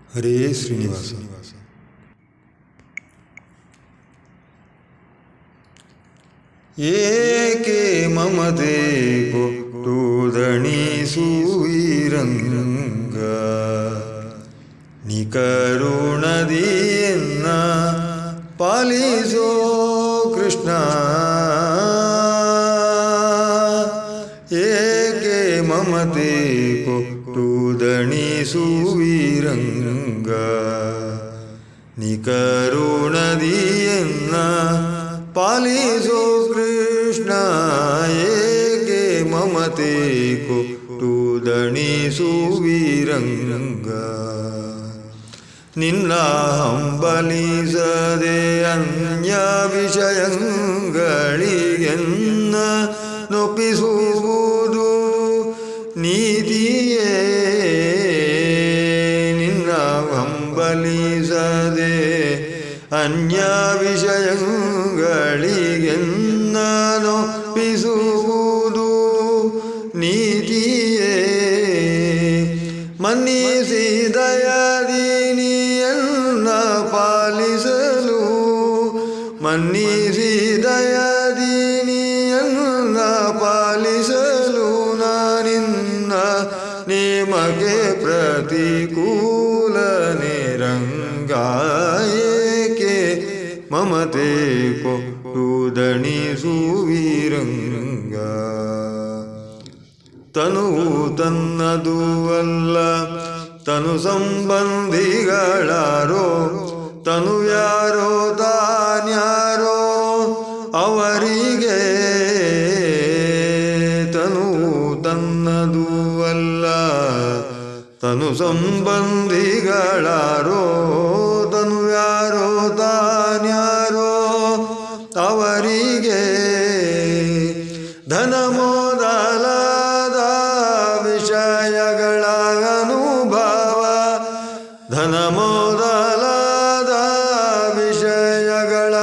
ಹರೇ ಶ್ರೀನಿವಾಸ. ಏಕೆ ಮಮತೆ ಕೊಟ್ಟುದಣಿಸುವಿರಂಗ ನಿಕರುಣದಿ ಎನ್ನ ಪಾಲಿಸೋ ಕೃಷ್ಣ. ಏಕೆ ಮಮತೆ ಕೊಟ್ಟುದಣಿಸುವಿರಂಗ ನಿಕರುಣದಿ ಎನ್ನ ಪಾಲಿಸೋ ಕೃಷ್ಣ. ಏಕೆ ಮಮತೆ ಕೊಟ್ಟುದಣಿಸುವಿರಂಗ ನಿನ್ನ ಹಂಬಲಿಸದೆ ಅನ್ಯ ವಿಷಯಗಳಿಗೆನ್ನ ನೊಪ್ಪಿಸುವುದು ನೀತಿಯೇ. ನಿನ್ನ ಹಂಬಲಿಸದೆ ಅನ್ಯ ವಿಷಯಗಳಿಗೆನ್ನ ನೊಪ್ಪಿಸುವುದು ನೀತಿಯೇ. ಮನ್ನಿಸಿ ದಯಾದೀನಿಯನ್ನ ಪಾಲಿಸಲು, ಮನ್ನಿಸಿ ದಯಾದೀನಿಯನ್ನ ಪಾಲಿಸಲು ನಾನಿನ್ನ ನೇಮಕ್ಕೆ ಪ್ರತಿಕೂಲ ನಿರಂಗ. ಏಕೆ ಮಮತೆ ಕೊಟ್ಟುದಣಿಸುವಿರಂಗ ತನುವು ತನ್ನದು ಅಲ್ಲ ತನು ಸಂಬಂಧಿಗಳಾರೋ, ತನು ಯಾರೋ ತಾನ್ಯಾರೋ ಅವರಿಗೆ. ತನುವು ತನ್ನದು ಅಲ್ಲ ತನು ಸಂಬಂಧಿಗಳಾರೋ, ತನು ಯಾರೋ ತಾನ್ಯಾರೋ ಅವರಿಗೆ. ಧನ ಮೊದಲಾದ ವಿಷಯಗಳ ಅನುಭವ, ಧನ ಮೊದಲಾದ ವಿಷಯಗಳ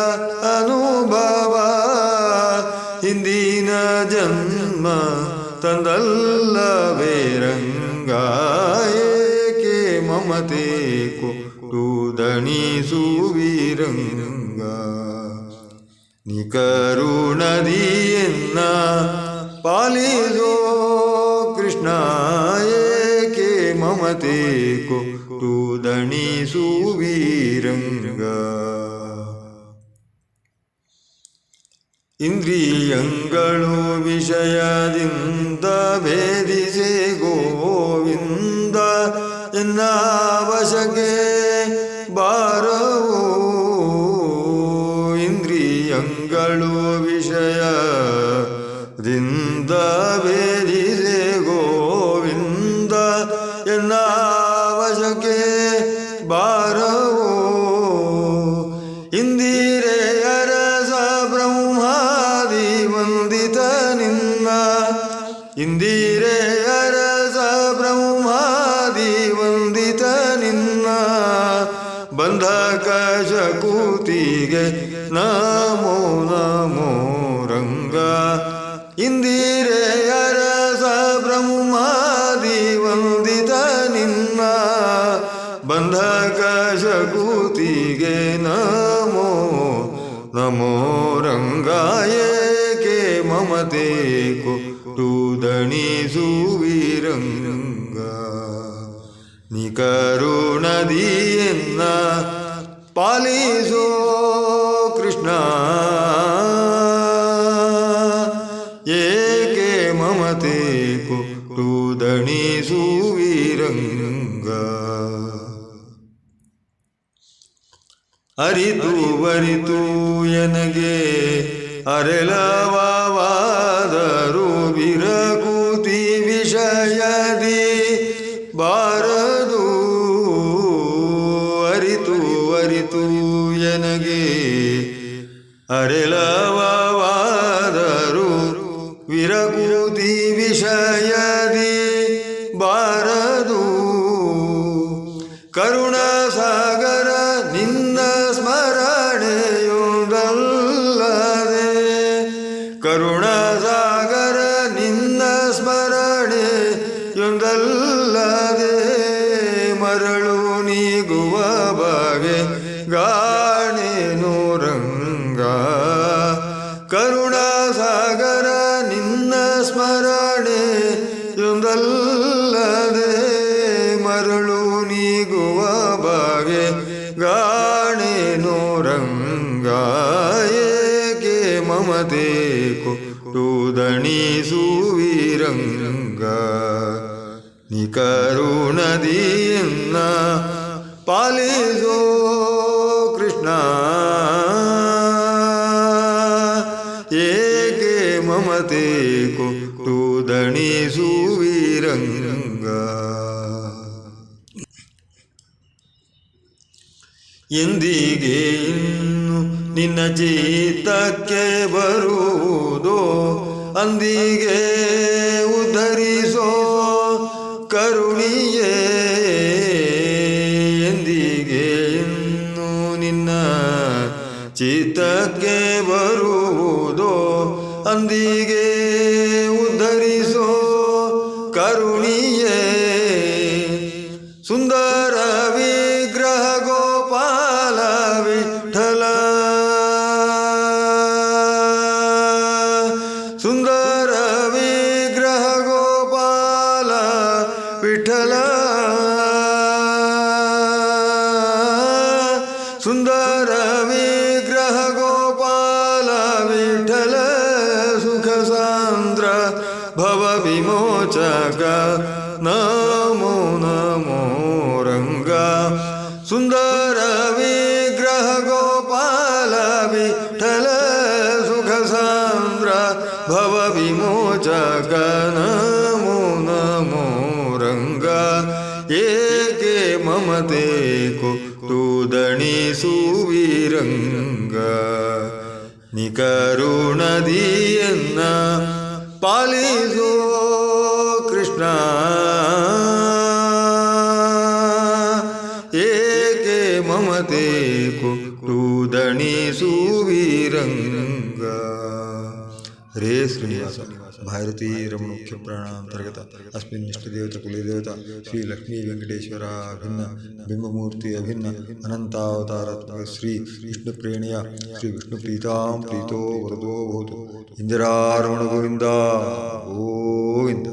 ಅನುಭವ ಹಿಂದಿನ ಜನ್ಮ ತಂದಲ್ಲವೇ ರಂಗ. ಏಕೆ ಮಮತೆ ಕೊಟ್ಟುದಣಿಸುವಿರಂಗ ನಿಕರುಣದಿ ಎನ್ನ ಪಾಲಿಸೋ ಕೃಷ್ಣ. ಏಕೆ ಮಮತೆ ಕೊಟ್ಟುದಣಿಸುವಿರಂಗ ಇಂದ್ರಿಯಂಗಳು ವಿಷಯದಿಂದ ಭೇದಿಸಿ ಗೋವಿಂದ ಎನ್ನ ವಶಕ್ಕೆ ಬಾರವೋ. ಇಂದ್ರಿಯಂಗಳು ವಿಷಯದಿಂದ ಭೇದಿಸಿ ಗೋವಿಂದ ಎನ್ನ ವಶಕ್ಕೆ ಬಾರವೋ. ಇಂದಿರೆಯ ರಸ ಬ್ರಹ್ಮಾದಿ ವಂದಿತ ನಿನ್ನ, ಇಂದಿರೆಯ ರಸ ಬ್ರಹ್ಮಾದಿ ವಂದಿತ ನಿನ್ನ ಬಂಧಕ ಶಕುತಿಗೆ ನಮೋ ನಮೋ ರಂಗ. ಇಂದಿರೆಯ ರಸ ಬ್ರಹ್ಮಾದಿ ವಂದಿತ ನಿನ್ನ ಬಂಧಕ ಶಕುತಿಗೆ ನಮೋ ನಮೋ ರಂಗ. ಏಕೆ ಮಮತೆ ಕೊಟ್ಟುದಣಿಸುವಿರಂಗ ನಿಕರುಣದಿ ಎನ್ನ ಪಾಲಿಸೋ ಕೃಷ್ಣ. ಏಕೆ ಮಮತೆ ಕೊಟ್ಟುದಣಿಸುವಿರಂಗ ಅರಿತು ಅರಿತು ಎನಗೆ ಅರೆಲವಾದರೂ ವಿರಕೂತಿ ವಿಷಯದಿ ಬಾರದು. ಅರಿತು ಅರಿತು ಎನಗೆ ಅರೆಲವಾದರೂ ವಿರಕೂತಿ ವಿಷಯದಿ ಬಾರದು. ಕರುಣ ಸಾಗರ ನಿನ್ನ ಸ್ಮರಣೆಯುಂದಲ್ಲದೆ, ಕರುಣ ಸಾಗರ ನಿನ್ನ ಸ್ಮರಣೆಯುಂದಲ್ಲದೆ ಮರಳು ನೀಗುವ ಬಗೆ ಗಾಣೇನು ರಂಗ ಕರುಣಾಸಾಗರ ನಿನ್ನ ಸ್ಮರಣೆ ಯೊಂದಲ್ಲದೆ ಮರಳು ನೀಗುವ ಬಗೆ ಗಾಣೇನು ರಂಗ ಏಕೆ ಮಮತೆ ಕೊಟ್ಟುದಣಿಸುವಿರಂಗ ನಿ ಕರುಣದಿಯನ್ನ ಪಾಲಿಸೋ ಕೃಷ್ಣ ಏಕೆ ಮಮತೆ ಕೊಟ್ಟುದಣಿಸುವಿರಂಗ ಎಂದಿಗೆ ಇನ್ನು ನಿನ್ನ ಚಿತ್ತಕ್ಕೆ ಬರುವುದೋ ಅಂದಿಗೆ ಉದ್ಧರಿಸೋ ಕರುಣಿಯೇ ಎಂದಿಗೆ ಇನ್ನು ನಿನ್ನ ಚಿತ್ತಕ್ಕೆ ಬರುವುದೋ ಅಂದಿಗೆ ಉದ್ಧರಿಸೋ ಕರುಣಿಯೇ ಸುಂದರ ವಿಗ್ರಹ ಗೋಪಾಲ ವಿಠಲ ಸುಂದರ ವಿಗ್ರಹ ಗೋಪಾಲ ವಿಠಲ ಸುಂದರ ವಿಗ್ರಹ ಗೋಪಾಲ ವಿಠಲ ಸುಖ ಸಾಂದ್ರ ಭವ ವಿಮೋಚಕ ನಮೋ ನಮೋ ರಂಗ ಸುಂದರ ವಿಗ್ರಹ ಗೋಪಾಲ ವಿಠಲ ಸುಖ ಸಾಂದ್ರ ಭವ ವಿಮೋಚಕ ನಮೋ ನಮೋ ರಂಗ ಏಕೆ ಮಮತೆ ಕೊಟ್ಟುದಣಿಸುವಿರಂಗ ನಿ ಕರುಣದಿಯನ್ನ ಪಾಲಿಸೋ ಕೃಷ್ಣ ಏಕೆ ಮಮತೆ ಕೊಟ್ಟುದಣಿಸುವಿರಂಗ ಹರೇ ಶ್ರೀನಿವಾಸ ಭಾರತೀ ರಮಣುಖ್ಯ ಪ್ರಾಣಾಂತರ್ಗತ ಅಸ್ಮಿನ್ ಇಷ್ಟದೇವತ ಕುಲದೇವತ ಶ್ರೀ ಲಕ್ಷ್ಮೀ ವೆಂಕಟೇಶ್ವರ ಅಭಿನ್ನ ಬಿಂಬಮೂರ್ತಿ ಅಭಿನ್ನ ಅನಂತಾವತಾರಾತ್ಮಕ ಶ್ರೀ ವಿಷ್ಣು ಪ್ರೇಣಿಯ ಶ್ರೀ ವಿಷ್ಣು ಪ್ರೀತಾಂ ಪ್ರೀತೋ ವರದೋ ಭವತು ಇಂದಿರಾರಮಣ ಗೋವಿಂದ ಗೋವಿಂದ.